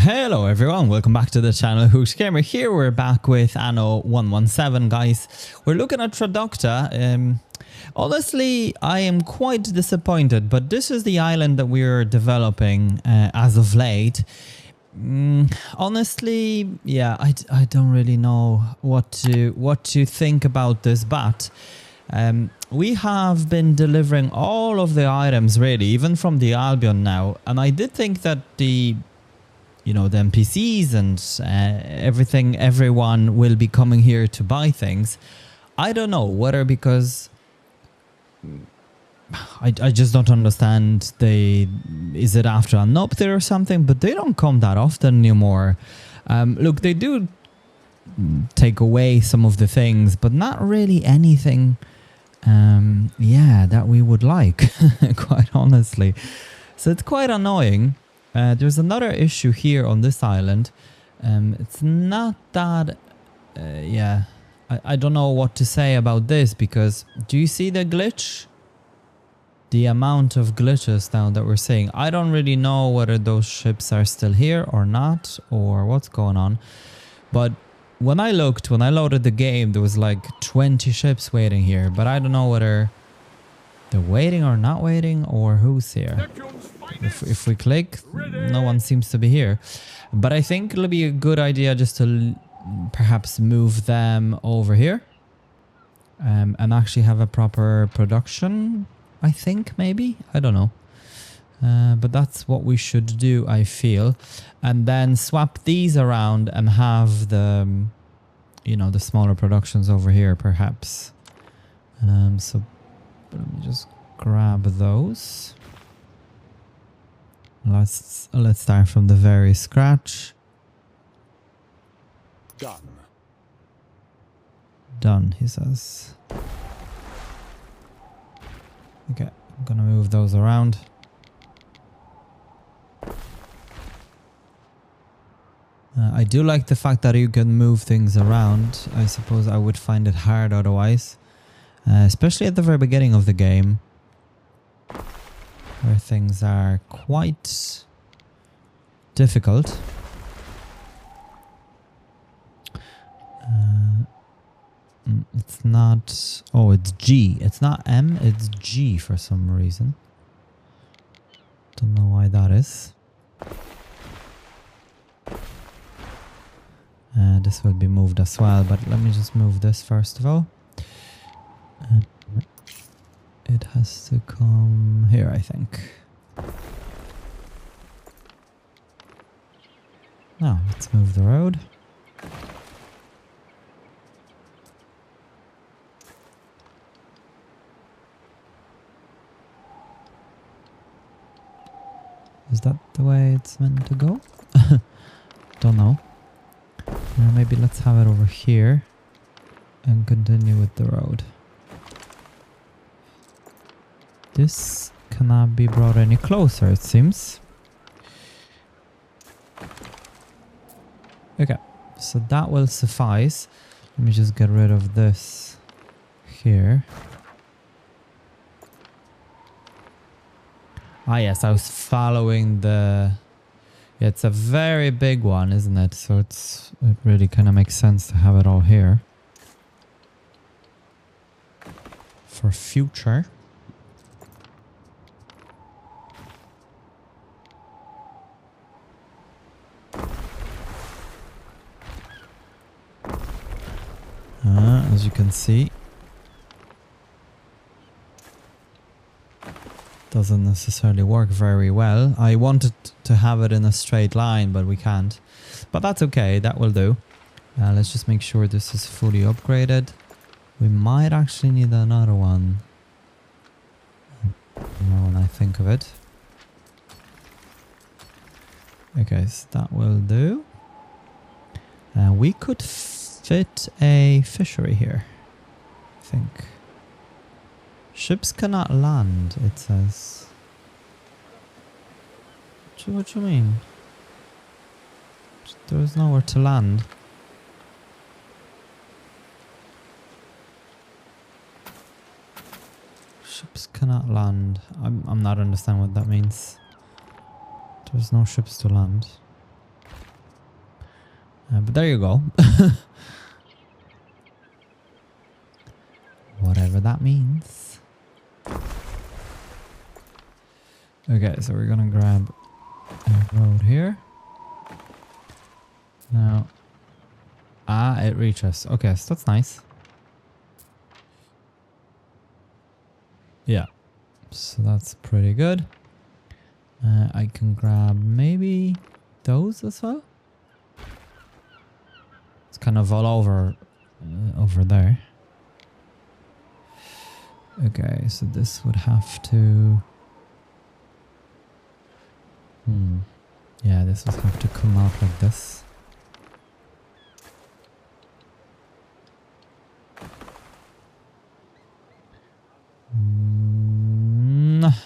Hello everyone, welcome back to the channel. Hoosh Gamer here. We're back with Anno 117, guys. We're looking at Traducta. Honestly, I am quite disappointed, but this is the island that we're developing as of late. Honestly, yeah, I don't really know what to think about this, but we have been delivering all of the items, really, even from the Albion now, and I did think that the NPCs and everyone will be coming here to buy things. I don't know whether because I just don't understand. Is it after an update or something? But they don't come that often anymore. Look, they do take away some of the things, but not really anything. Yeah, that we would like, quite honestly. So it's quite annoying. There's another issue here on this island. It's not that... yeah, I don't know what to say about this, because do you see the glitch? The amount of glitches now that we're seeing. I don't really know whether those ships are still here or not, or what's going on. But when I loaded the game, there was like 20 ships waiting here. But I don't know whether they're waiting or not waiting, or who's here. If we click, no one seems to be here. But I think it'll be a good idea just to perhaps move them over here. And actually have a proper production, I think, maybe. I don't know. But that's what we should do, I feel. And then swap these around and have the, the smaller productions over here, perhaps. So let me just grab those. Let's start from the very scratch. Done, he says. Okay, I'm gonna move those around. I do like the fact that you can move things around. I suppose I would find it hard otherwise. Especially at the very beginning of the game, where things are quite difficult. It's not... Oh, it's G. It's not M, it's G for some reason. Don't know why that is. This will be moved as well, but let me just move this first of all. It has to come here, I think. Now, let's move the road. Is that the way it's meant to go? Don't know. Maybe let's have it over here and continue with the road. This cannot be brought any closer, it seems. Okay, so that will suffice. Let me just get rid of this here. Ah yes, I was following the... Yeah, it's a very big one, isn't it? So it really kind of makes sense to have it all here. For future. As you can see, doesn't necessarily work very well. I wanted to have it in a straight line, but we can't. But that's okay, that will do. Let's just make sure this is fully upgraded. We might actually need another one. When I think of it. Okay, so that will do. We could fit a fishery here, I think. Ships cannot land, it says. What do you mean? There is nowhere to land. Ships cannot land. I'm not understanding what that means. There's no ships to land. But there you go. Whatever that means. Okay, so we're gonna grab a road here. Now, it reaches. Okay, so that's nice. Yeah, so that's pretty good. I can grab maybe those as well. It's kind of all over there. Okay, so this would have to... Yeah, this would have to come out like this.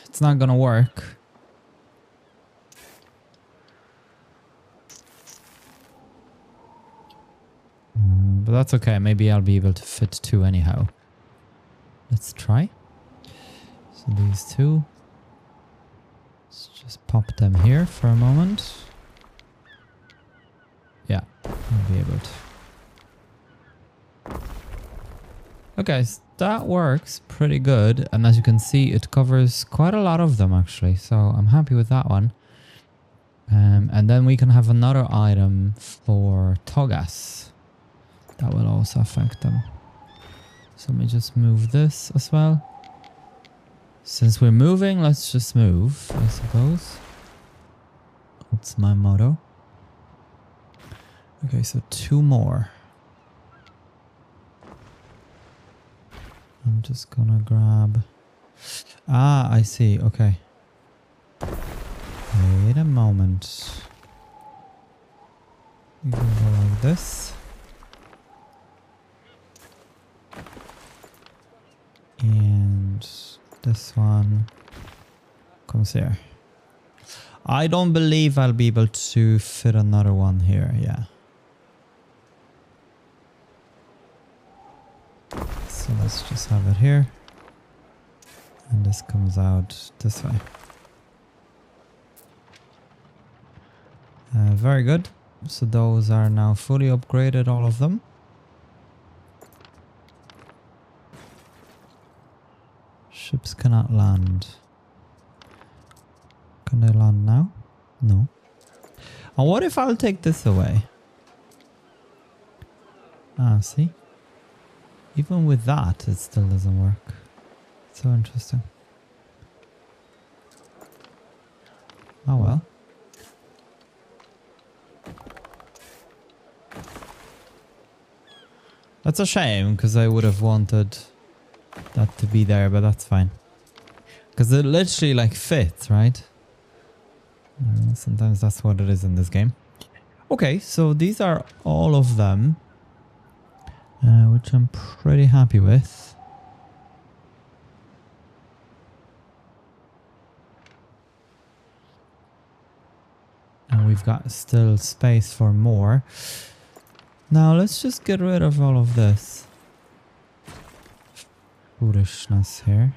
It's not gonna work. But that's okay. Maybe I'll be able to fit two anyhow. Let's try. So these two. Let's just pop them here for a moment. Yeah, I'll be able to. Okay, so that works pretty good. And as you can see, it covers quite a lot of them actually. So I'm happy with that one. And then we can have another item for togas. That will also affect them. So let me just move this as well. Since we're moving, let's just move, I suppose. That's my motto. Okay, so two more. I'm just gonna grab... I see, okay. Wait a moment. We can go like this. And this one comes here. I don't believe I'll be able to fit another one here, yeah. So let's just have it here. And this comes out this way. Very good. So those are now fully upgraded, all of them. Ships cannot land. Can they land now? No. And what if I'll take this away? See? Even with that, it still doesn't work. So interesting. Oh well. That's a shame, because I would have wanted that to be there, but that's fine. Because it literally like fits, right? Sometimes that's what it is in this game. Okay, so these are all of them, which I'm pretty happy with. And we've got still space for more. Now let's just get rid of all of this foolishness here.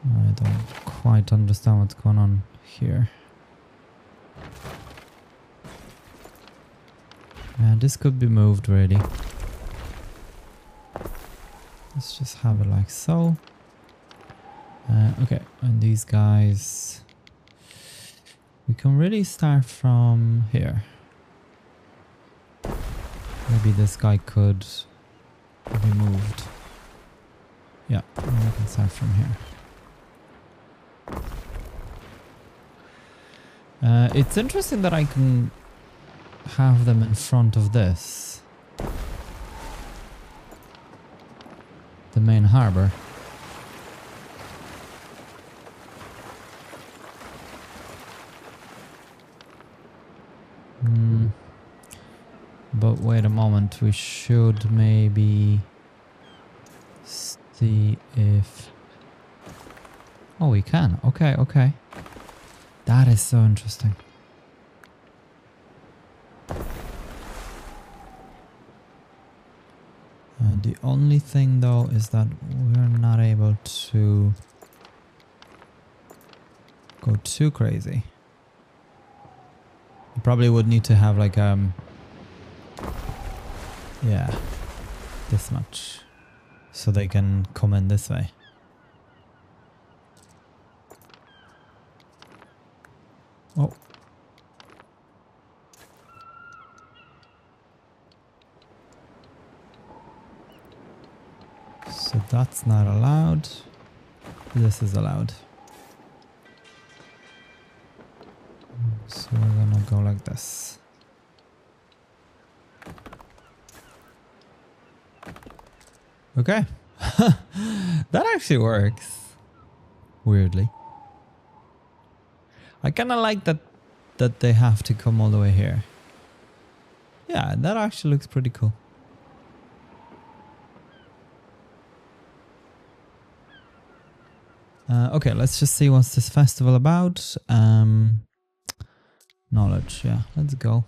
I don't quite understand what's going on here. Yeah, this could be moved really. Let's just have it like so. Okay, and these guys, we can really start from here. Maybe this guy could be moved. Yeah, we can start from here. It's interesting that I can have them in front of this. The main harbor. But wait a moment, we should maybe see if... Oh, we can. Okay, okay. That is so interesting. The only thing though is that we're not able to go too crazy. You probably would need to have like yeah, this much, so they can come in this way. Oh. So that's not allowed. This is allowed. So we're gonna go like this. Okay. That actually works. Weirdly. I kind of like that they have to come all the way here. Yeah, that actually looks pretty cool. Okay, let's just see what's this festival about. Knowledge, yeah, let's go.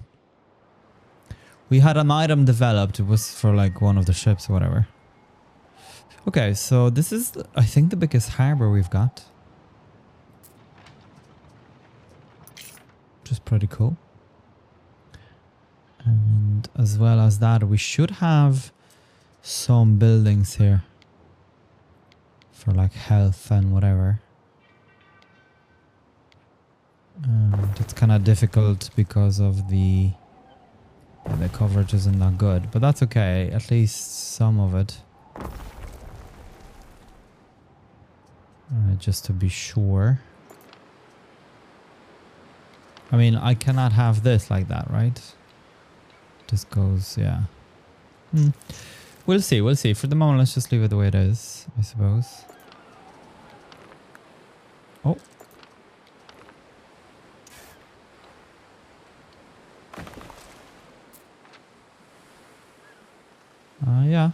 We had an item developed. It was for like one of the ships or whatever. Okay, so this is, I think, the biggest harbor we've got. Which is pretty cool. And as well as that, we should have some buildings here. For like health and whatever. It's kind of difficult because of the coverage isn't that good, but that's okay. At least some of it. Just to be sure. I mean, I cannot have this like that, right? This goes, yeah. We'll see, we'll see. For the moment, let's just leave it the way it is, I suppose. Oh. Yeah.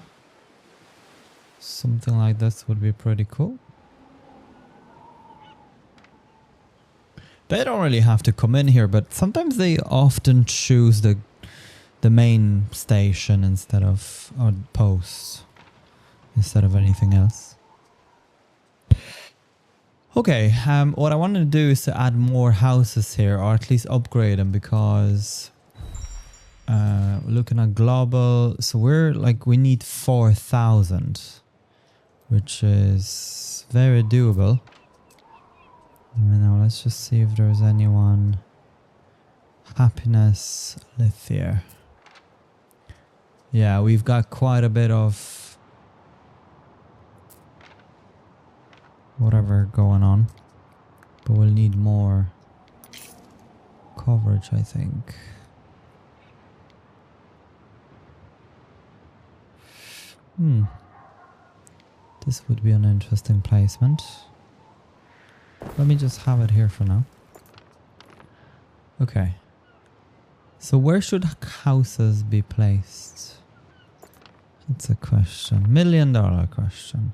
Something like this would be pretty cool. They don't really have to come in here, but sometimes they often choose the main station instead of, or post, instead of anything else. Okay, what I wanted to do is to add more houses here, or at least upgrade them, because looking at global, so we're like, we need 4,000, which is very doable. Now let's just see if there's anyone. Happiness, Lithia. Yeah, we've got quite a bit of whatever going on, but we'll need more coverage, I think. This would be an interesting placement. Let me just have it here for now. Okay. So where should houses be placed? That's a question. $1 million question.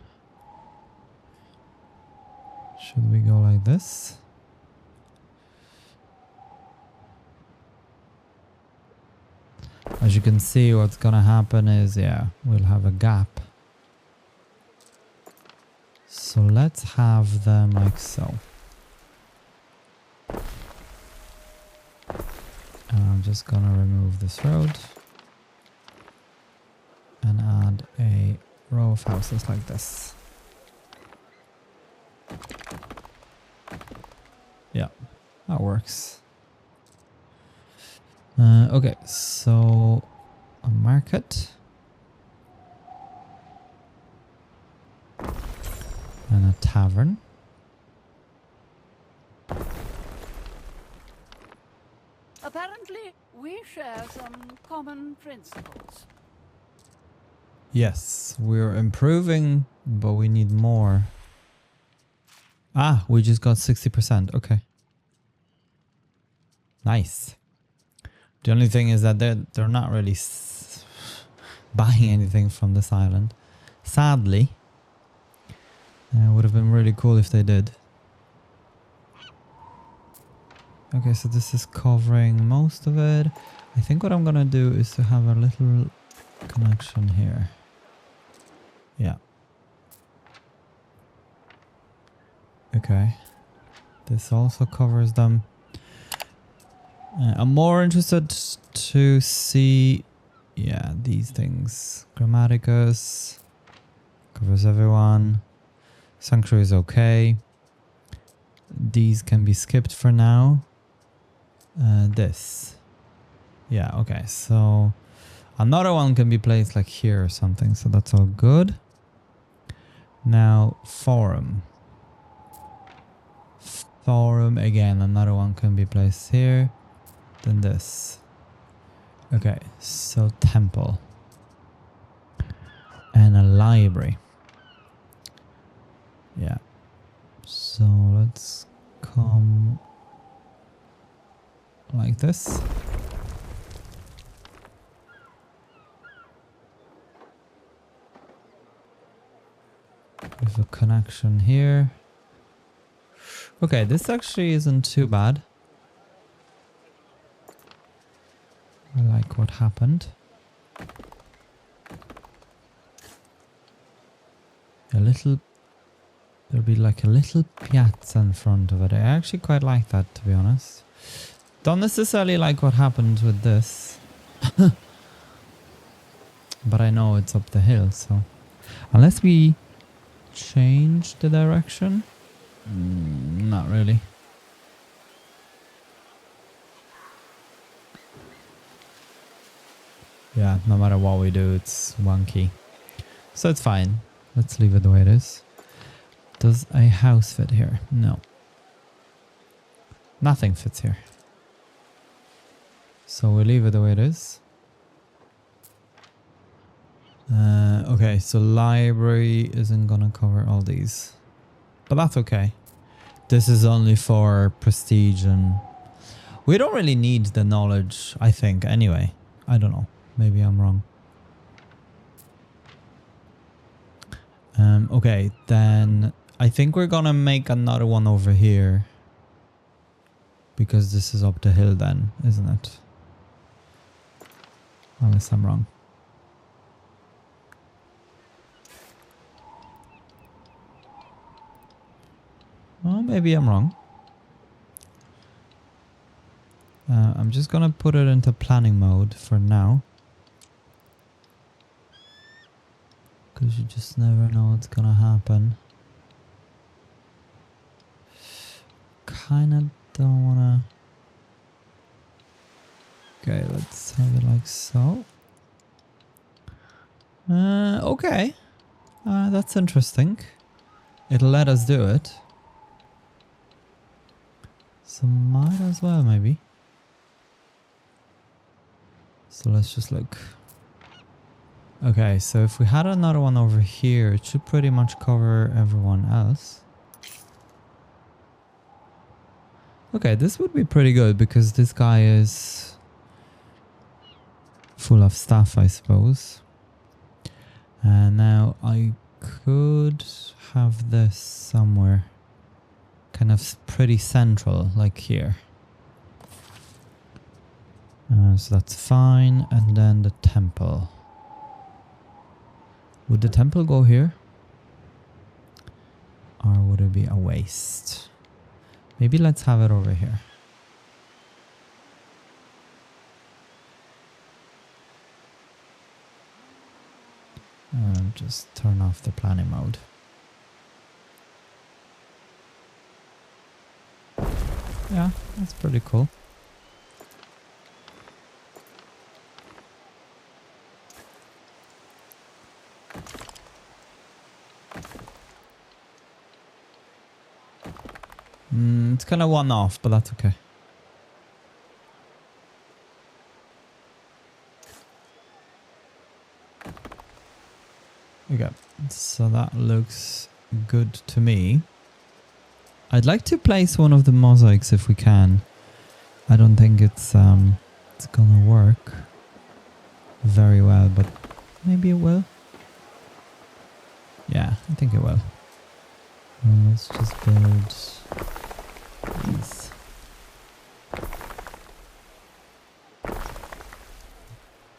Should we go like this? As you can see, what's gonna happen is, yeah, we'll have a gap. So let's have them like so. And I'm just gonna remove this road and add a row of houses like this. Yeah, that works. Okay, so a market and a tavern. Apparently, we share some common principles. Yes, we're improving, but we need more. Ah, we just got 60%. Okay. Nice. The only thing is that they're not really buying anything from this island. Sadly. It would have been really cool if they did. Okay, so this is covering most of it. I think what I'm gonna do is to have a little connection here. Yeah. Okay. This also covers them. I'm more interested to see, yeah, these things. Grammaticus covers everyone. Sanctuary is okay. These can be skipped for now. This. Yeah, okay, so another one can be placed like here or something, so that's all good. Now, forum. Forum again, another one can be placed here. Then this. Okay, so temple. And a library. Yeah. So let's come like this. With a connection here. Okay, this actually isn't too bad. I like what happened. There'll be like a little piazza in front of it. I actually quite like that, to be honest. Don't necessarily like what happened with this. But I know it's up the hill, so... Unless we change the direction? Not really. Yeah, no matter what we do, it's wonky. So it's fine. Let's leave it the way it is. Does a house fit here? No. Nothing fits here. So we'll leave it the way it is. Okay, so library isn't gonna cover all these. But that's okay. This is only for prestige and... We don't really need the knowledge, I think, anyway. I don't know. Maybe I'm wrong. Okay, then I think we're gonna make another one over here. Because this is up the hill then, isn't it? Unless I'm wrong. Well, maybe I'm wrong. I'm just gonna put it into planning mode for now. Because you just never know what's gonna happen. Kinda don't wanna... Okay, let's have it like so. Okay. That's interesting. It'll let us do it. So might as well, maybe. So let's just look. Okay, so if we had another one over here, it should pretty much cover everyone else. Okay, this would be pretty good because this guy is full of stuff, I suppose. And now I could have this somewhere kind of pretty central, like here. So that's fine. And then the temple. Would the temple go here? Or would it be a waste? Maybe let's have it over here. And just turn off the planning mode. Yeah, that's pretty cool. It's kind of one off, but that's okay. Okay, so that looks good to me. I'd like to place one of the mosaics if we can. I don't think it's gonna work very well, but maybe it will. Yeah, I think it will. Let's just build these.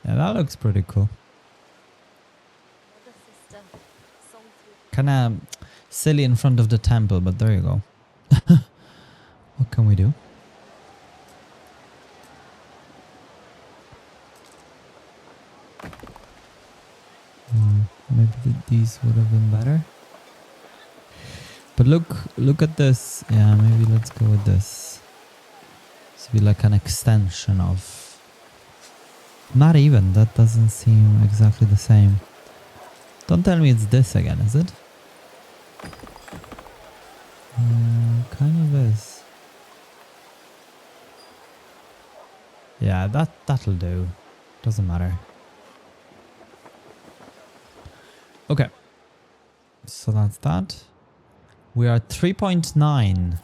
Yeah, that looks pretty cool. Sister, Kind of silly in front of the temple, but there you go. What can we do? Maybe these would have been better. But look at this. Yeah, maybe let's go with this. This would be like an extension of... Not even. That doesn't seem exactly the same. Don't tell me it's this again, is it? Kind of is. Yeah, that'll do. Doesn't matter. Okay. So that's that. We are at 3.9.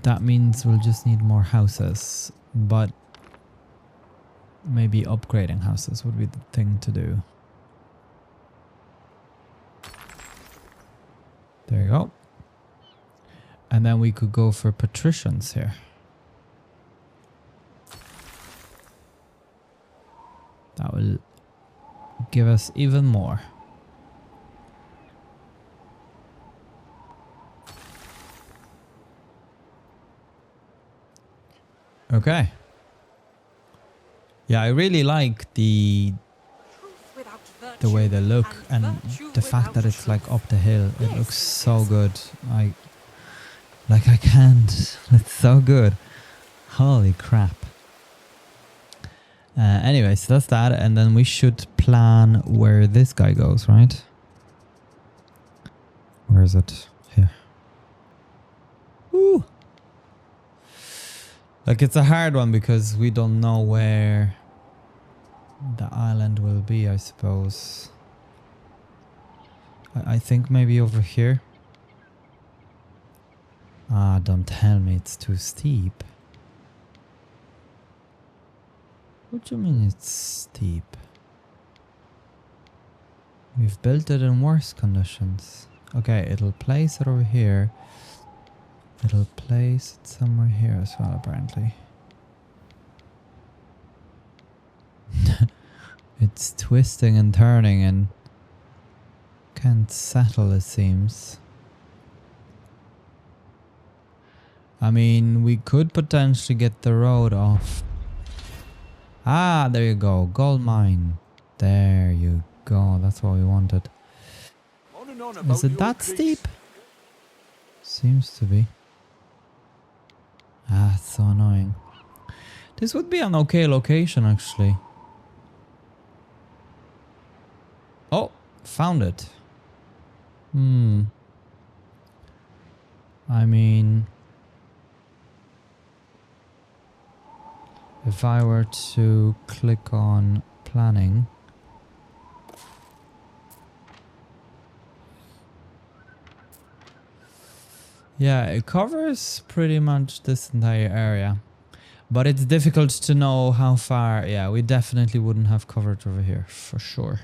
That means we'll just need more houses. But maybe upgrading houses would be the thing to do. There you go. And then we could go for patricians here. That will give us even more. Okay. Yeah, I really like the way they look and the fact that it's like up the hill. It looks so good. I can't. It's so good. Holy crap. Anyway, so that's that, and then we should plan where this guy goes, right? Where is it? Here. Woo! Like, it's a hard one because we don't know where the island will be, I suppose. I think maybe over here. Ah, don't tell me it's too steep. What do you mean it's steep? We've built it in worse conditions. Okay, it'll place it over here. It'll place it somewhere here as well, apparently. It's twisting and turning and can't settle, it seems. I mean, we could potentially get the road off. Ah, there you go. Gold mine. There you go. That's what we wanted. Is it that steep? Seems to be. Ah, it's so annoying. This would be an okay location, actually. Oh, found it. I mean... if I were to click on planning... yeah, it covers pretty much this entire area. But it's difficult to know how far... yeah, we definitely wouldn't have covered over here, for sure.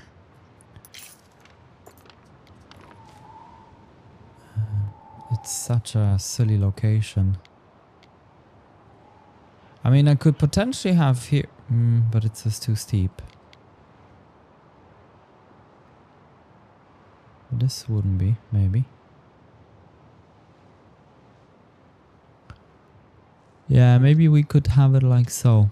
It's such a silly location. I mean, I could potentially have here... but it's just too steep. This wouldn't be, maybe. Yeah, maybe we could have it like so.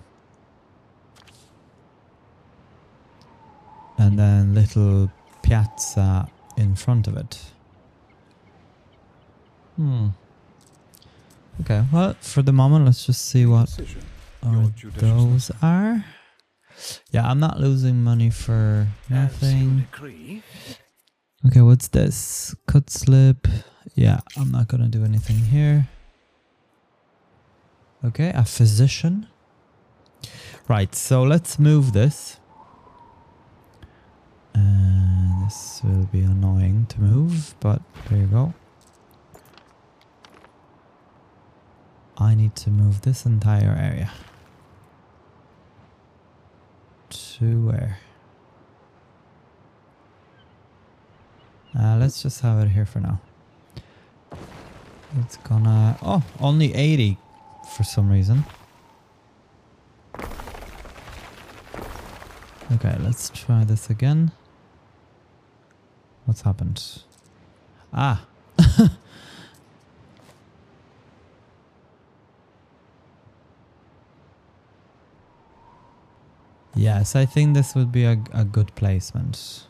And then little piazza in front of it. Okay, well, for the moment, let's just see what those are. Yeah, I'm not losing money for nothing. Okay, what's this? Cut slip. Yeah, I'm not gonna do anything here. Okay, a physician. Right, so let's move this. This will be annoying to move, but there you go. I need to move this entire area. To where? Let's just have it here for now. It's gonna... oh, only 80 for some reason. Okay, let's try this again. What's happened? Ah. Yes, I think this would be a good placement.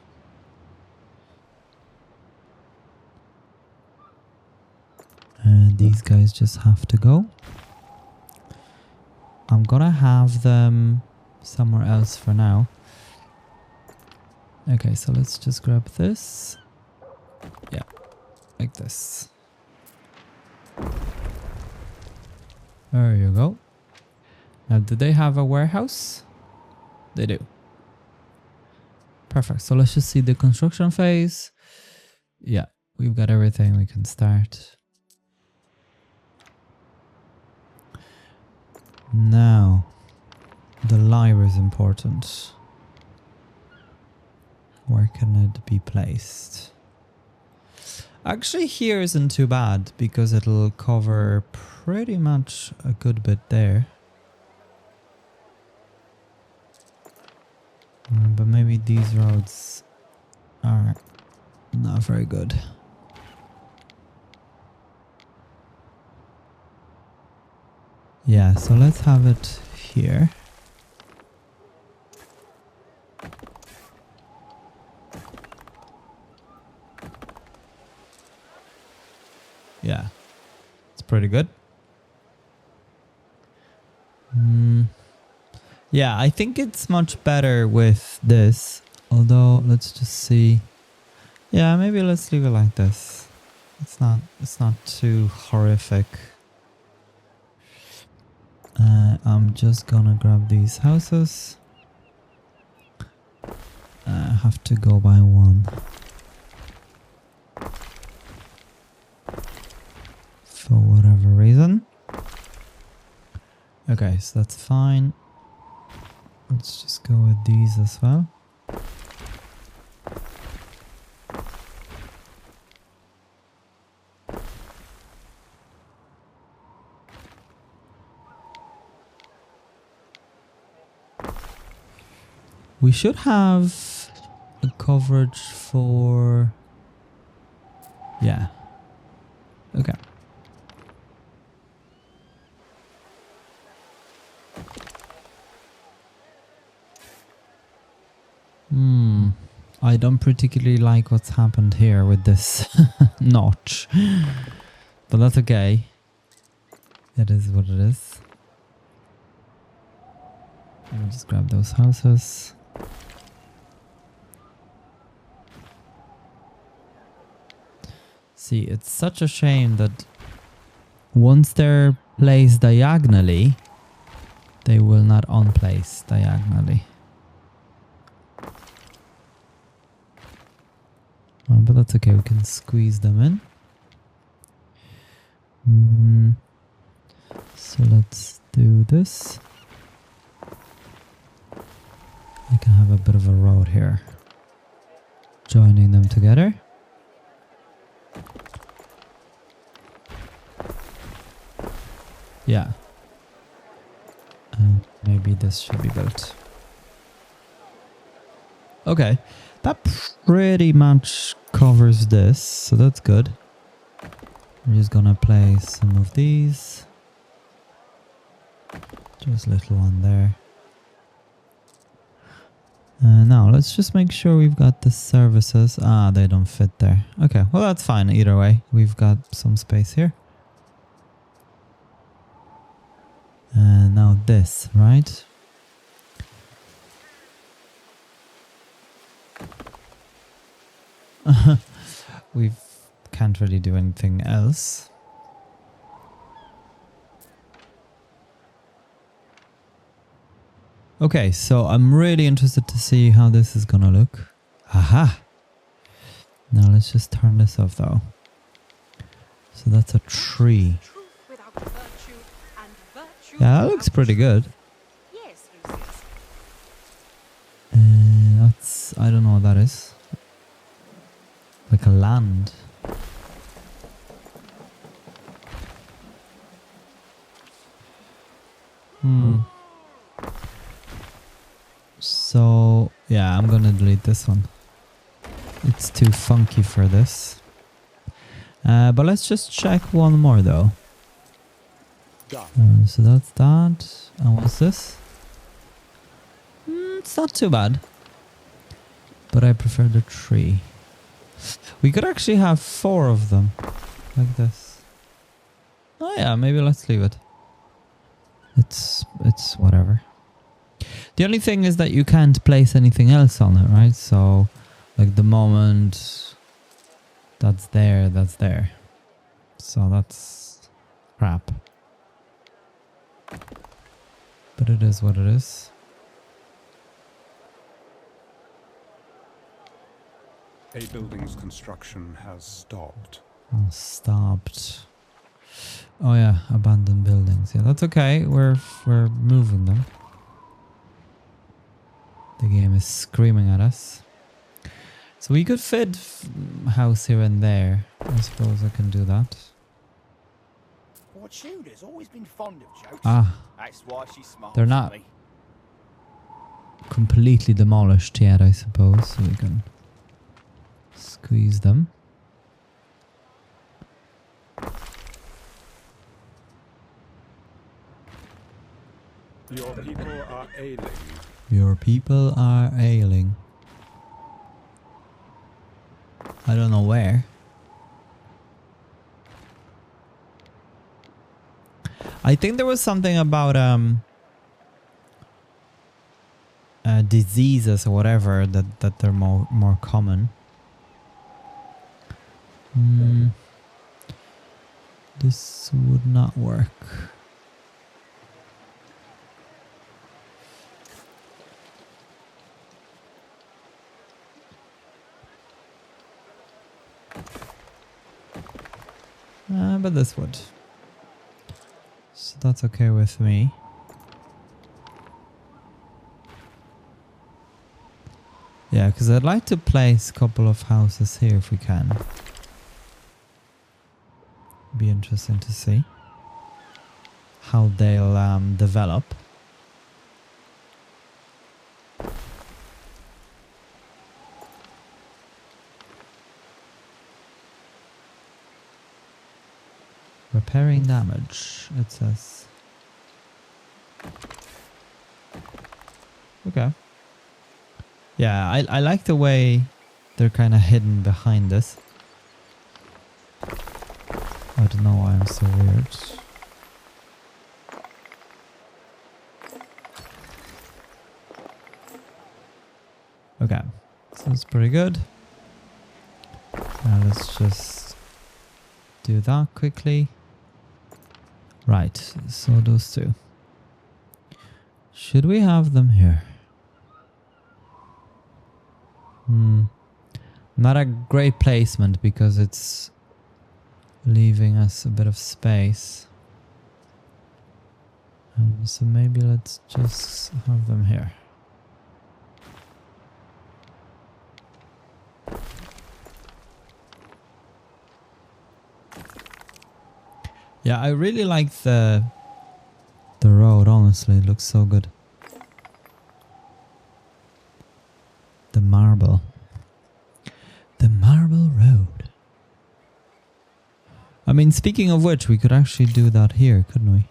And these guys just have to go. I'm gonna have them somewhere else for now. Okay, so let's just grab this. Yeah, like this. There you go. Now, do they have a warehouse? They do. Perfect. So let's just see the construction phase. Yeah, we've got everything. We can start. Now, the library is important. Where can it be placed? Actually, here isn't too bad because it'll cover pretty much a good bit there. But maybe these roads are not very good. Yeah, so let's have it here. Yeah, it's pretty good. Yeah, I think it's much better with this. Although, let's just see. Yeah, maybe let's leave it like this. It's not too horrific. I'm just gonna grab these houses. I have to go by one. For whatever reason. Okay, so that's fine. Let's just go with these as well. We should have a coverage for... Yeah. Okay. I don't particularly like what's happened here with this notch. But that's okay. It is what it is. Let me just grab those houses. See, it's such a shame that once they're placed diagonally, they will not unplace diagonally. But that's okay, we can squeeze them in. So let's do this. I can have a bit of a road here, joining them together. Yeah. And maybe this should be built. Okay. That pretty much covers this, so that's good. I'm just gonna place some of these. Just a little one there. Now, let's just make sure we've got the services. Ah, they don't fit there. Okay, well that's fine either way. We've got some space here. And now this, right? We can't really do anything else. Okay, so I'm really interested to see how this is gonna look. Aha! Now let's just turn this off though. So that's a tree. Yeah, that looks pretty good. That's... I don't know what that is. Like a land. So, yeah, I'm gonna delete this one. It's too funky for this. But let's just check one more though. So that's that. And what's this? It's not too bad. But I prefer the tree. We could actually have 4 of them. Like this. Oh yeah, maybe let's leave it. It's whatever. The only thing is that you can't place anything else on it, right? So, like the moment that's there, that's there. So that's crap. But it is what it is. A building's construction has stopped. Oh, stopped. Oh yeah, abandoned buildings. Yeah, that's okay. We're moving them. The game is screaming at us. So we could fit house here and there. I suppose I can do that. Poor Tudor's always been fond of jokes. Ah, That's why she's smart. they're not completely demolished yet, I suppose. So we can squeeze them. Your people are ailing. Your people are ailing. I don't know where. I think there was something about diseases or whatever that they're more common. This would not work. But this would. So that's okay with me. Yeah, because I'd like to place a couple of houses here if we can. Be interesting to see how they'll develop. Repairing damage, it says. Okay. Yeah, I like the way they're kind of hidden behind this. I don't know why I'm so weird. Okay, so it's pretty good. Now let's just do that quickly. Right, so those two. Should we have them here? Not a great placement because it's leaving us a bit of space. So maybe let's just have them here. Yeah, I really like the road, honestly. It looks so good. The marble. The marble road. I mean, speaking of which, we could actually do that here, couldn't we?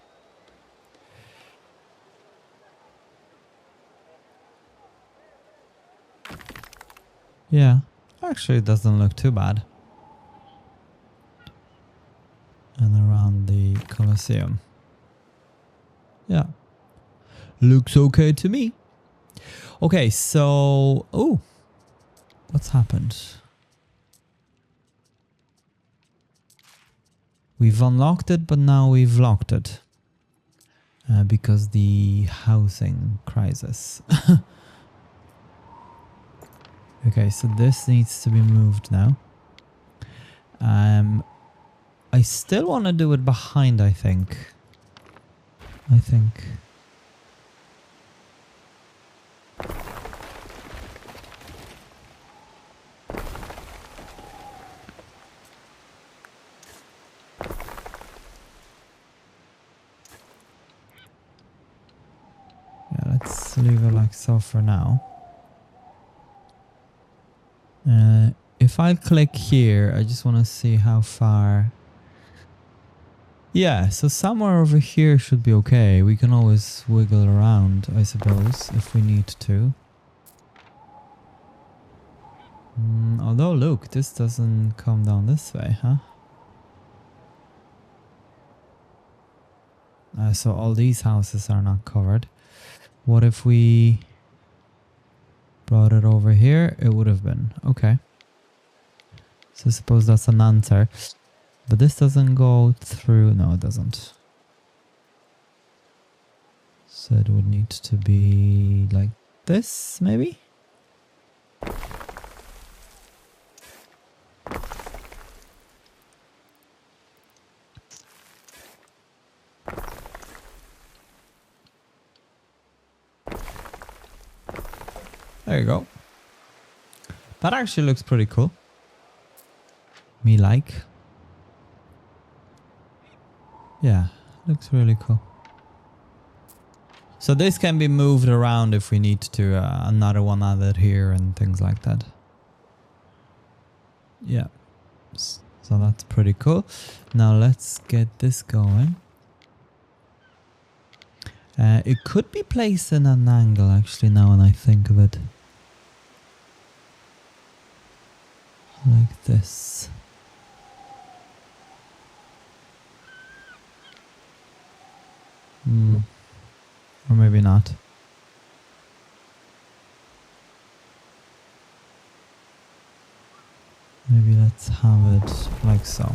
Yeah, actually it doesn't look too bad. And around the Colosseum. Yeah. Looks okay to me. Okay, so... Oh! What's happened? We've unlocked it, but now we've locked it. Because the housing crisis. Okay, so this needs to be moved now. I still want to do it behind, I think. Yeah, let's leave it like so for now. if I click here, I just want to see how far. Yeah, so somewhere over here should be okay. We can always wiggle around, I suppose, if we need to. Although, look, this doesn't come down this way, huh? So all these houses are not covered. What if we brought it over here? It would have been. Okay. So I suppose that's an answer. But this doesn't go through. No, it doesn't. So it would need to be like this, maybe? There you go. That actually looks pretty cool. Me like. Yeah, looks really cool. So this can be moved around if we need to. Another one added here and things like that. Yeah. So that's pretty cool. Now let's get this going. It could be placed in an angle actually now when I think of it. Like this. Or maybe not. Maybe let's have it like so.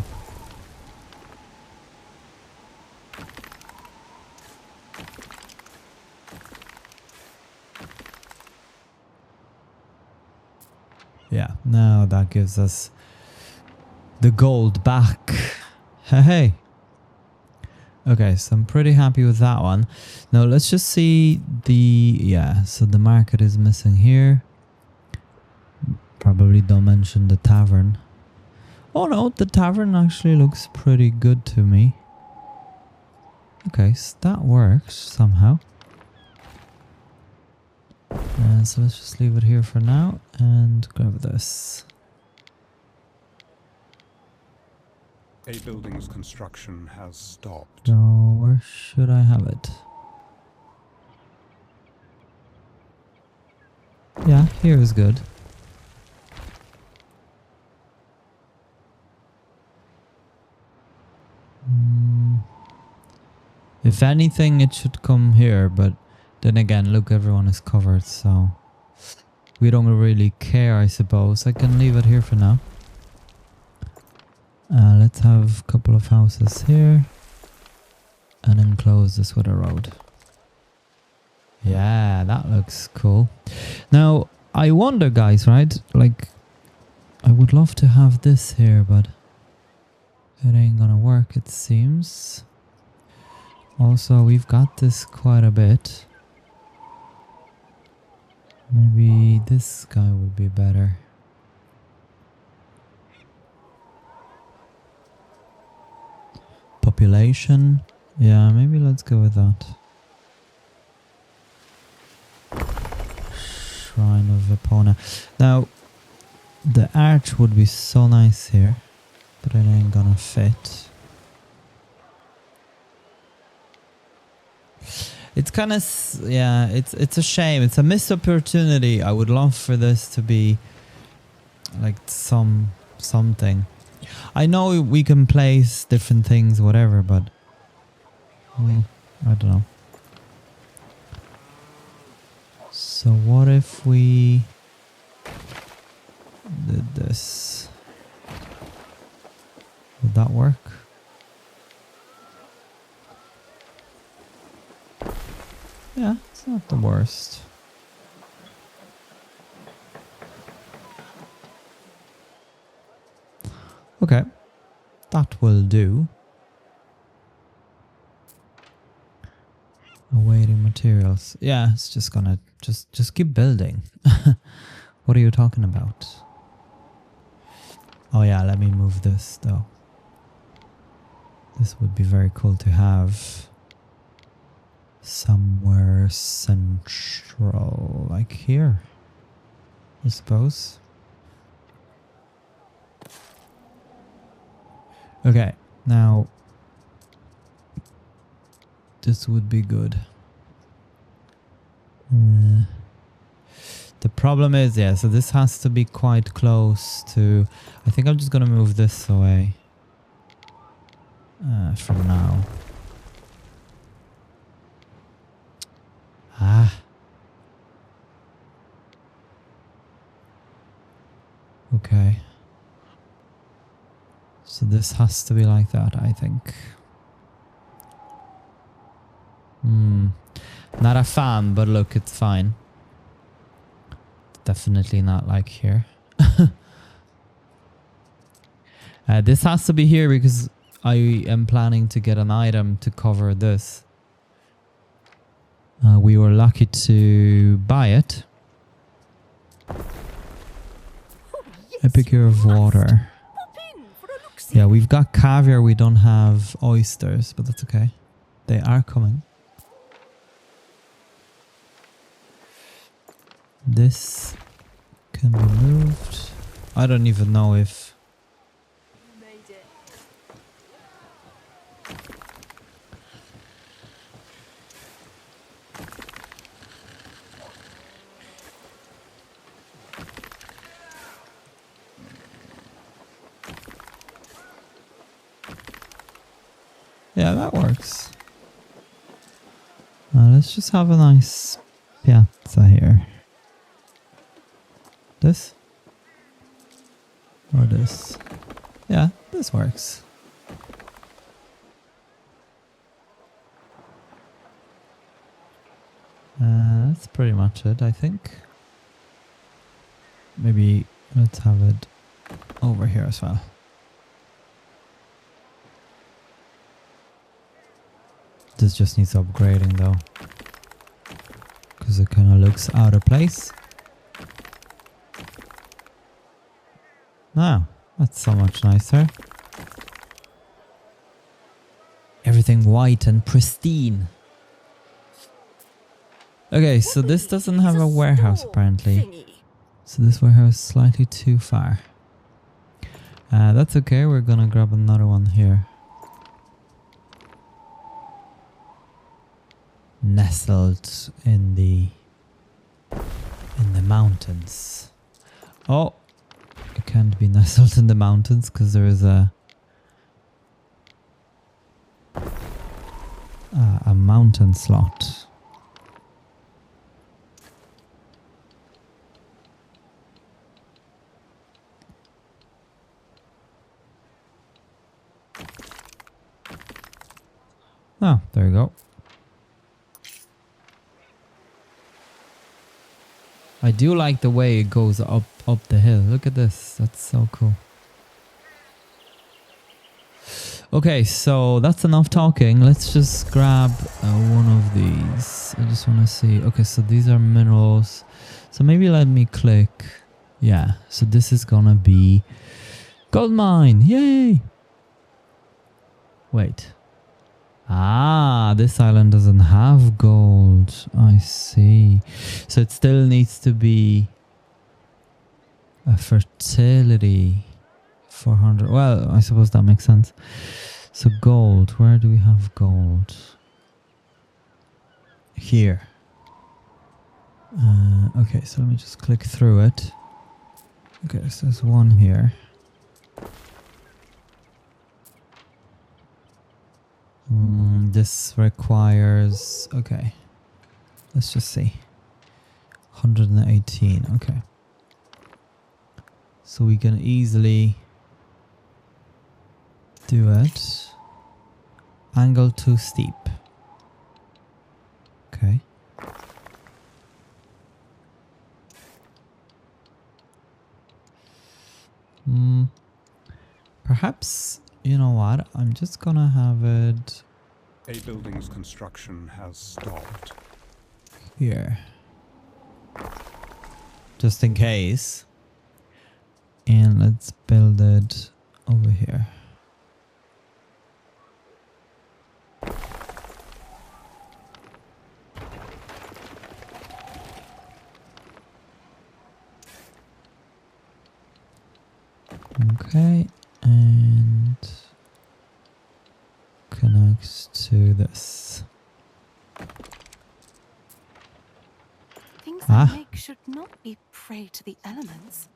Yeah, now that gives us the gold back. Hey. Okay, so I'm pretty happy with that one. Now let's just see the... Yeah, so the market is missing here. Probably don't mention the tavern. Oh no, the tavern actually looks pretty good to me. Okay, so that works somehow. So let's just leave it here for now and grab this. A building's construction has stopped. So where should I have it? Yeah, here is good. If anything, it should come here, but then again, look, everyone is covered, so we don't really care, I suppose. I can leave it here for now. Let's have a couple of houses here and then close this with a road. Yeah, that looks cool. Now, I wonder, guys, right? Like, I would love to have this here, but it ain't gonna work, it seems. Also, we've got this quite a bit. Maybe this guy would be better. Population. Yeah, maybe let's go with that. Shrine of Epona. Now, the arch would be so nice here, but it ain't gonna fit. It's kind of, yeah, it's a shame. It's a missed opportunity. I would love for this to be like something. I know we can place different things, whatever, but well, I don't know. So what if we did this? Would that work? Yeah, it's not the worst. Okay, that will do. Awaiting materials. Yeah, it's just gonna just keep building. What are you talking about? Oh yeah, let me move this though. This would be very cool to have somewhere central, like here, I suppose. Okay, now this would be good. The problem is, yeah, so this has to be quite close to... I think I'm just gonna move this away from now. Okay. So this has to be like that, I think. Not a fan, but look, it's fine. Definitely not like here. This has to be here because I am planning to get an item to cover this. We were lucky to buy it. Epicure of water. Yeah, we've got caviar, we don't have oysters, but that's okay. They are coming. This can be moved. I don't even know if... Yeah, that works. Let's just have a nice piazza here. This? Or this? Yeah, this works. That's pretty much it, I think. Maybe let's have it over here as well. This just needs upgrading though, because it kind of looks out of place. Now, that's so much nicer. Everything white and pristine. Okay, so this doesn't have a warehouse apparently. So this warehouse is slightly too far. That's okay, we're gonna grab another one here. Nestled in the mountains. Oh, it can't be nestled in the mountains because there is a mountain slot. Oh, there you go. I do like the way it goes up the hill. Look at this. That's so cool. Okay, so that's enough talking. Let's just grab one of these. I just want to see. Okay, so these are minerals. So maybe let me click. Yeah, so this is gonna be gold mine. Yay! Wait. Ah, this island doesn't have gold. I see. So it still needs to be a fertility 400. Well, I suppose that makes sense. So gold, where do we have gold? Here. Okay, so let me just click through it. Okay, so there's one here. This requires... Okay. Let's just see. 118. Okay. So we can easily do it. Angle too steep. Okay. Perhaps, you know what? I'm just gonna have it... A building's construction has stopped. Here. Just in case. And let's build it over here. Okay, and to this. Things Ah. I make should not be prey to the elements.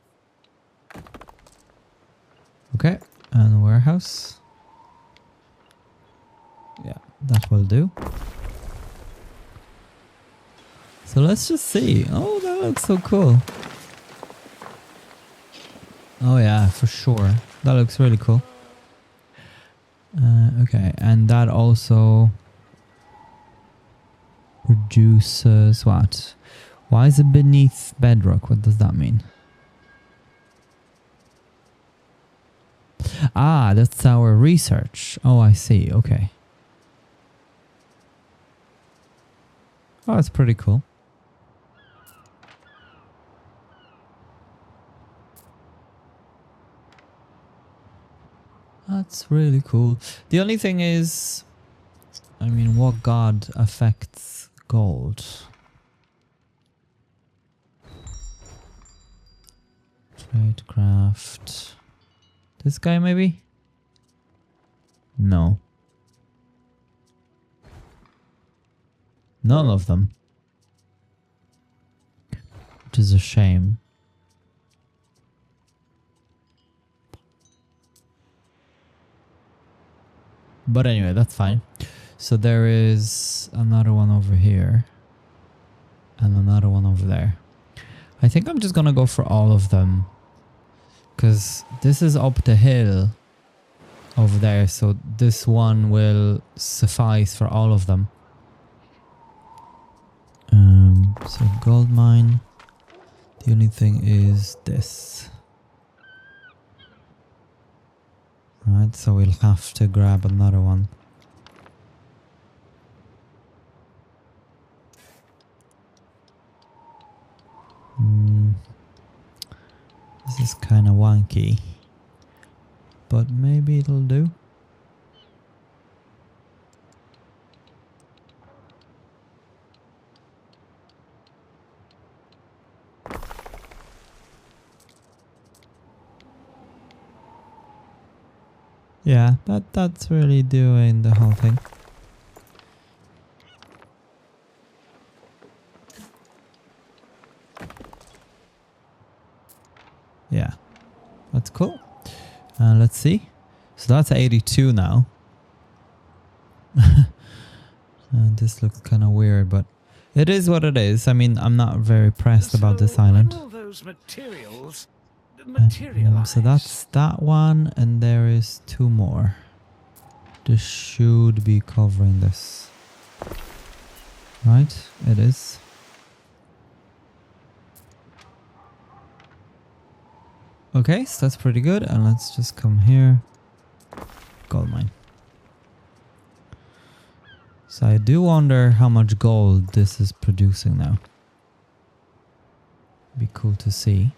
Okay, and warehouse. Yeah, that will do. So let's just see. Oh, that looks so cool. Oh yeah, for sure. That looks really cool. Okay, and that also produces what? Why is it beneath bedrock? What does that mean? Ah, that's our research. Oh, I see. Okay. Oh, that's pretty cool. That's really cool. The only thing is, I mean, what god affects gold? Tradecraft. This guy maybe? No. None of them. Which is a shame. But anyway, that's fine. So there is another one over here. And another one over there. I think I'm just gonna go for all of them. Because this is up the hill over there. So this one will suffice for all of them. So gold mine. The only thing is this. Right, so we'll have to grab another one. This is kind of wonky, but maybe it'll do. Yeah, that's really doing the whole thing. Yeah, that's cool. Let's see. So that's 82 now. And this looks kind of weird, but it is what it is. I mean, I'm not very pressed about this island. When will those materials So materialize? that's that one, and there is two more. This should be covering this. Right? It is. Okay, so that's pretty good. And let's just come here. Gold mine. So I do wonder how much gold this is producing now. Be cool to see.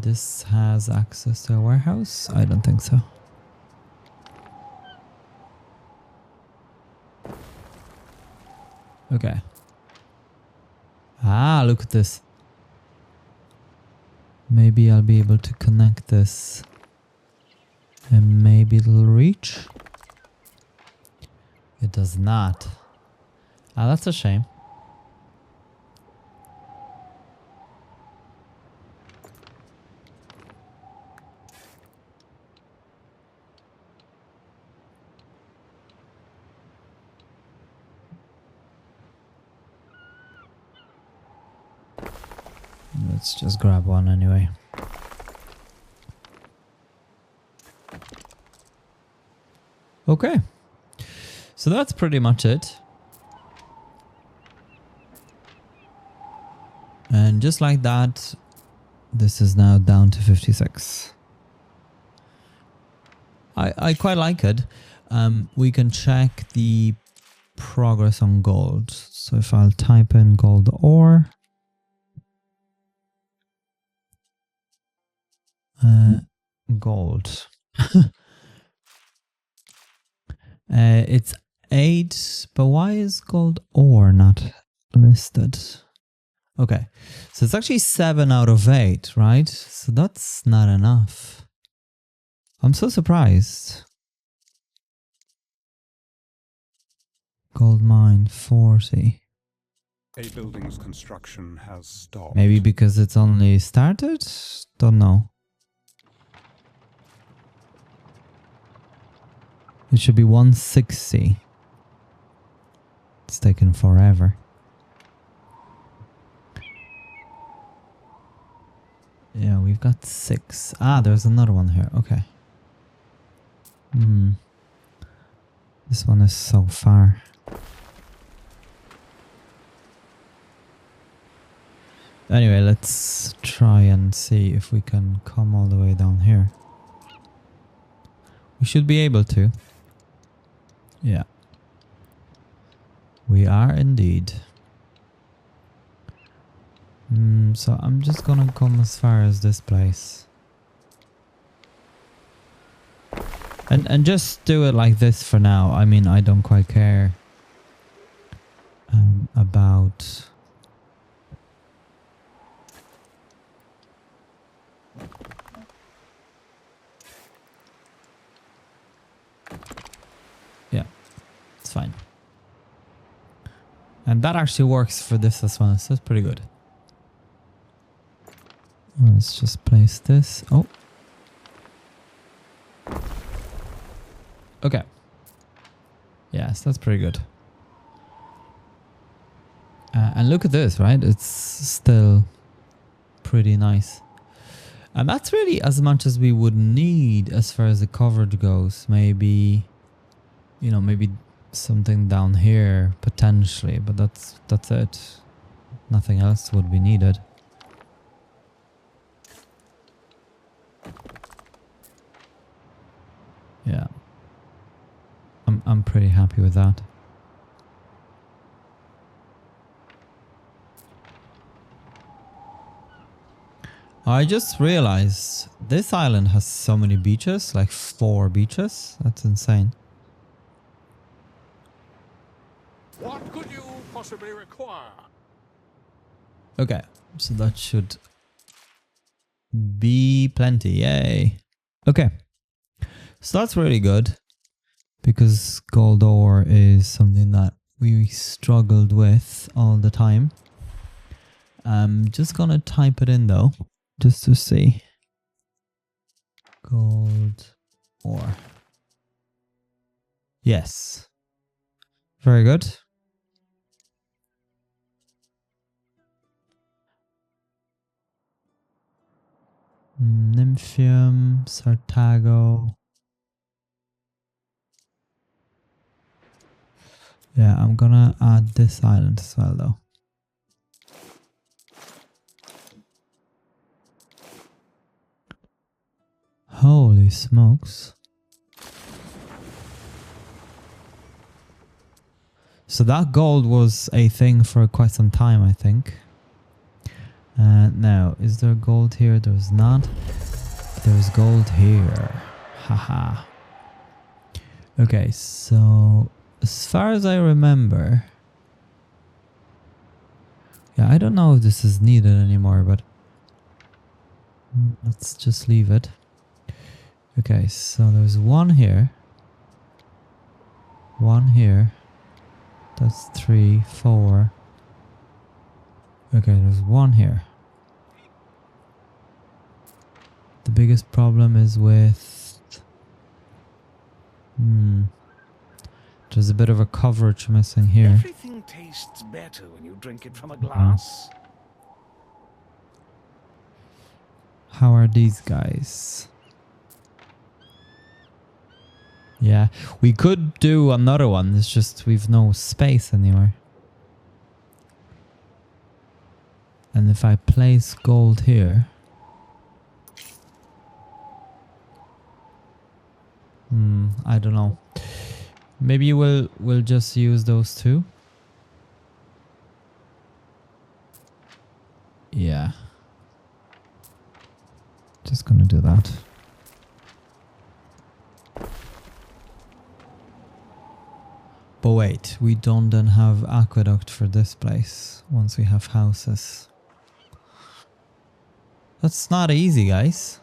This has access to a warehouse? I don't think so. Okay. Ah, look at this. Maybe I'll be able to connect this. And maybe it'll reach. It does not. Ah, that's a shame. Let's just grab one anyway. Okay. So that's pretty much it. And just like that, this is now down to 56. I quite like it. We can check the progress on gold. So if I'll type in gold ore. Gold. It's 8, but why is gold ore not listed? Okay, so it's actually 7 out of 8, right? So that's not enough. I'm so surprised. Gold mine 40. A building's construction has stopped. Maybe because it's only started? Don't know. It should be 160. It's taken forever. Yeah, we've got 6. Ah, there's another one here. Okay. This one is so far. Anyway, let's try and see if we can come all the way down here. We should be able to. Yeah. We are indeed. So I'm just gonna come as far as this place. And just do it like this for now. I mean, I don't quite care about... Yeah, it's fine. And that actually works for this as well, so it's pretty good. Let's just place this. Oh. Okay. Yes, that's pretty good. And look at this, right? It's still pretty nice. And that's really as much as we would need as far as the coverage goes. Maybe, you know, maybe something down here potentially, but that's it. Nothing else would be needed. Yeah. I'm pretty happy with that. I just realized this island has so many beaches, like 4 beaches. That's insane. What could you possibly require? Okay, so that should be plenty. Yay. Okay. So that's really good because gold ore is something that we struggled with all the time. I'm just gonna type it in though, just to see. Gold ore. Yes. Very good. Nymphium, Sartago. Yeah, I'm gonna add this island as well though. Holy smokes. So that gold was a thing for quite some time, I think. Now, is there gold here? There's not. There's gold here. Haha. Okay, so as far as I remember... Yeah, I don't know if this is needed anymore, but... let's just leave it. Okay, so there's one here. One here. That's 3, 4. Okay, there's one here. The biggest problem is with... there's a bit of a coverage missing here. Everything tastes better when you drink it from a glass. How are these guys? Yeah, we could do another one. It's just we've no space anywhere. And if I place gold here... I don't know. Maybe we'll just use those two. Yeah. Just gonna do that. But wait, we don't then have aqueduct for this place once we have houses. That's not easy, guys.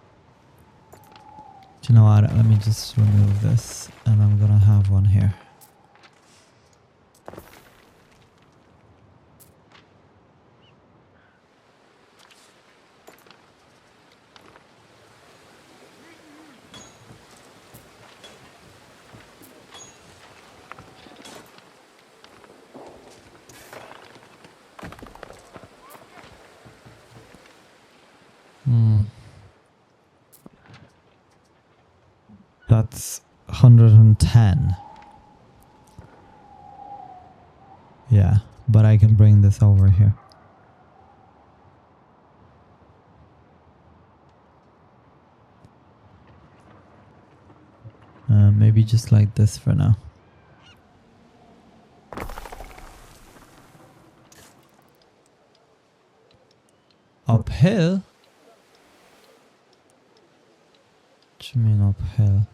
Do you know what? Let me just remove this and I'm gonna have one here. That's 110. Yeah, but I can bring this over here. Maybe just like this for now. Uphill? What do you mean uphill?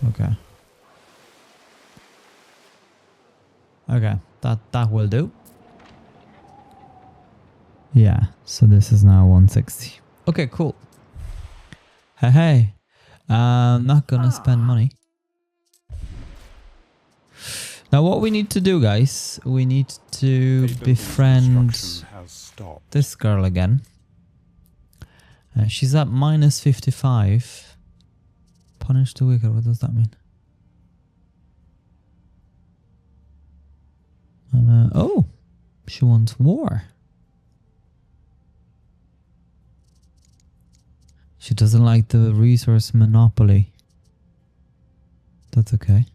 Okay. Okay, that will do. Yeah, so this is now 160. Okay, cool. Hey. I'm not gonna spend money. Now what we need to do, guys, we need to befriend this girl again. She's at minus 55. Punish the wicked, what does that mean? And, oh, she wants war. She doesn't like the resource monopoly. That's okay.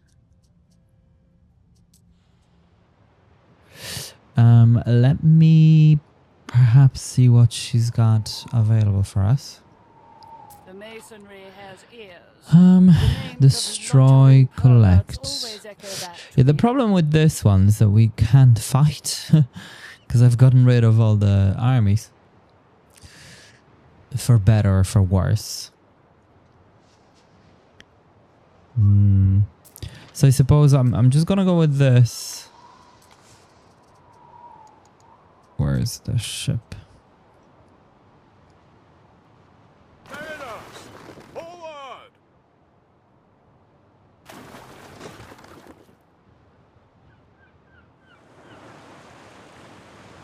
Let me perhaps see what she's got available for us. The masonry has ears. Destroy, collect. Yeah, the problem with this one is that we can't fight because I've gotten rid of all the armies. For better or for worse. So I suppose I'm just gonna go with this. Where's the ship? Forward!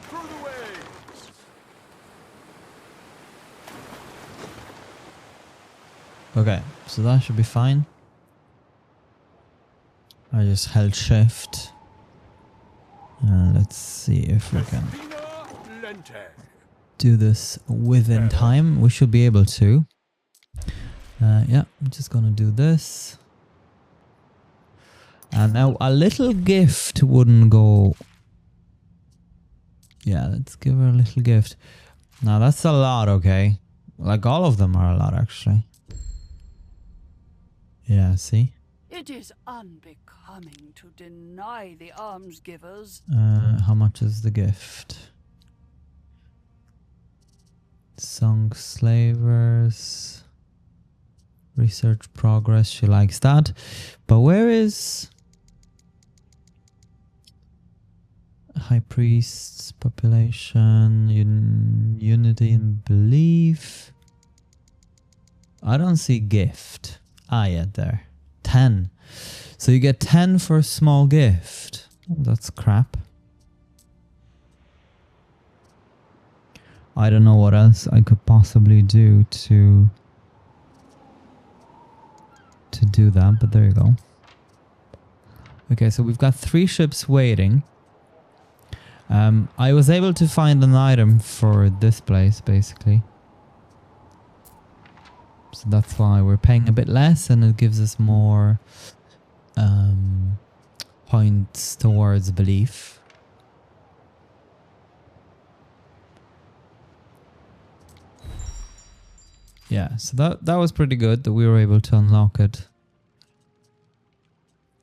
Through the waves! Okay, so that should be fine. I just held shift. Let's see if we can do this within time. We should be able to. Yeah, I'm just gonna do this. And now a little gift wouldn't go. Yeah, let's give her a little gift. Now that's a lot, okay? Like all of them are a lot, actually. Yeah, see? It is unbecoming to deny the almsgivers. How much is the gift? Sunk slavers. Research progress. She likes that. But where is high priests, population, unity and belief? I don't see gift. Ah, yeah, there. 10. So you get 10 for a small gift. That's crap. I don't know what else I could possibly do to do that, but there you go. Okay, so we've got 3 ships waiting. I was able to find an item for this place, basically. So that's why we're paying a bit less and it gives us more points towards belief. Yeah, so that was pretty good that we were able to unlock it.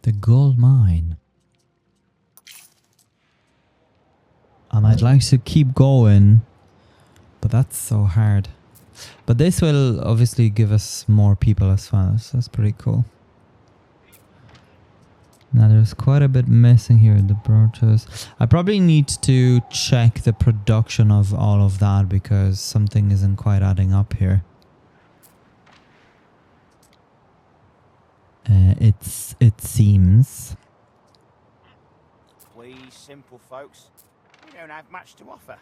The gold mine. And I'd like to keep going, but that's so hard. But this will obviously give us more people as well, so that's pretty cool. Now there's quite a bit missing here. The brooches. I probably need to check the production of all of that because something isn't quite adding up here. It seems. We simple folks, we don't have much to offer.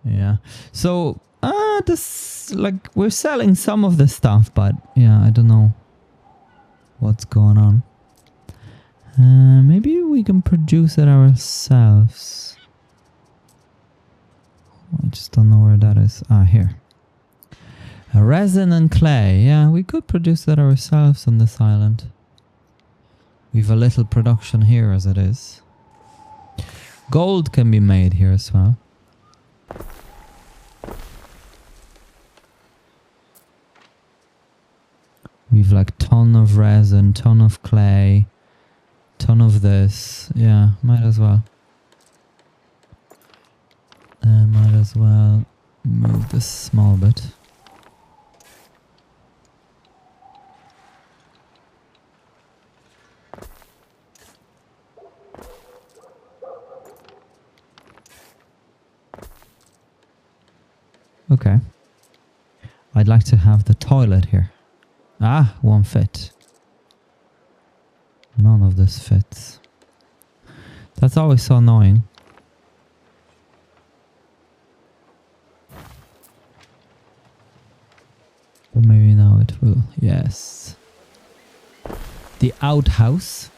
Yeah. So this, like, we're selling some of the stuff, but yeah, I don't know what's going on. Maybe we can produce it ourselves. I just don't know where that is. Ah, here. Resin and clay. Yeah, we could produce that ourselves on this island. We've a little production here as it is. Gold can be made here as well. We've like ton of resin, ton of clay, ton of this. Yeah, might as well. Might as well move this small bit. Okay. I'd like to have the toilet here. Ah, won't fit. None of this fits. That's always so annoying. But maybe now it will. Yes. The outhouse.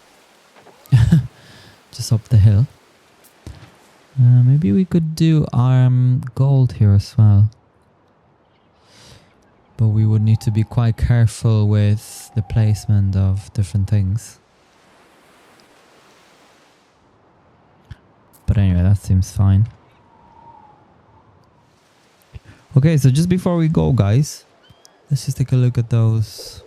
Just up the hill. Maybe we could do gold here as well. But we would need to be quite careful with the placement of different things. But anyway, that seems fine. Okay, so just before we go, guys, let's just take a look at those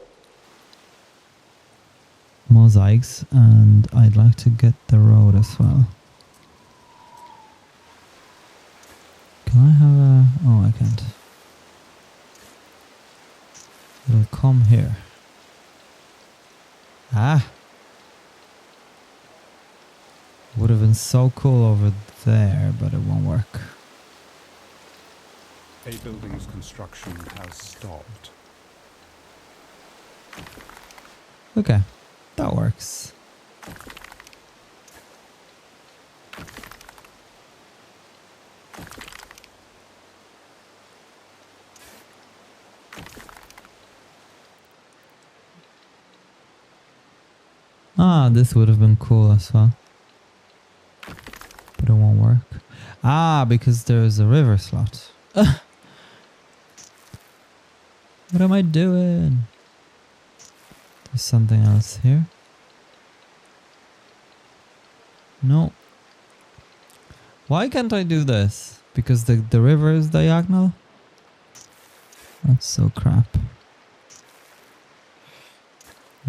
mosaics. And I'd like to get the road as well. Can I have a... Oh, I can't. It'll come here. Ah! Would have been so cool over there, but it won't work. A building's construction has stopped. Okay, that works. Ah, this would have been cool as well. But it won't work. Ah, because there's a river slot. What am I doing? There's something else here. No. Why can't I do this? Because the river is diagonal? That's so crap.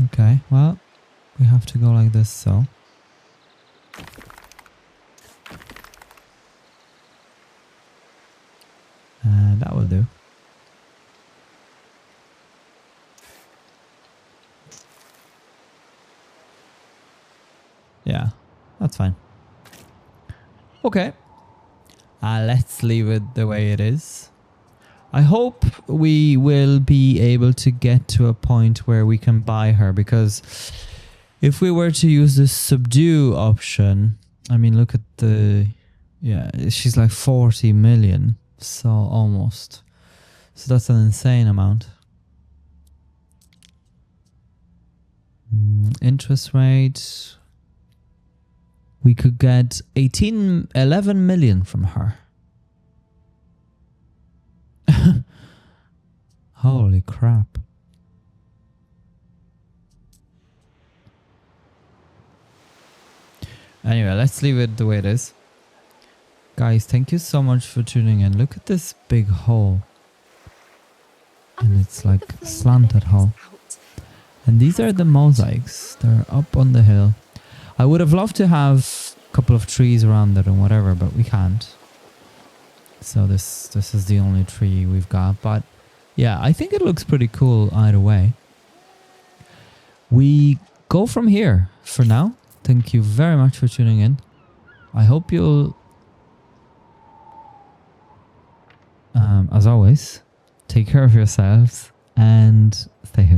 Okay, well, we have to go like this, so. That will do. Yeah, that's fine. Okay. Let's leave it the way it is. I hope we will be able to get to a point where we can buy her, because if we were to use the subdue option, I mean, look at the... Yeah, she's like 40 million. So almost. So that's an insane amount. Interest rate. We could get 11 million from her. Holy crap. Anyway, let's leave it the way it is. Guys, thank you so much for tuning in. Look at this big hole. And it's like a slanted hole. And these are the mosaics. They're up on the hill. I would have loved to have a couple of trees around it and whatever, but we can't. So this is the only tree we've got. But yeah, I think it looks pretty cool either way. We go from here for now. Thank you very much for tuning in. I hope you'll, as always, take care of yourselves and stay healthy.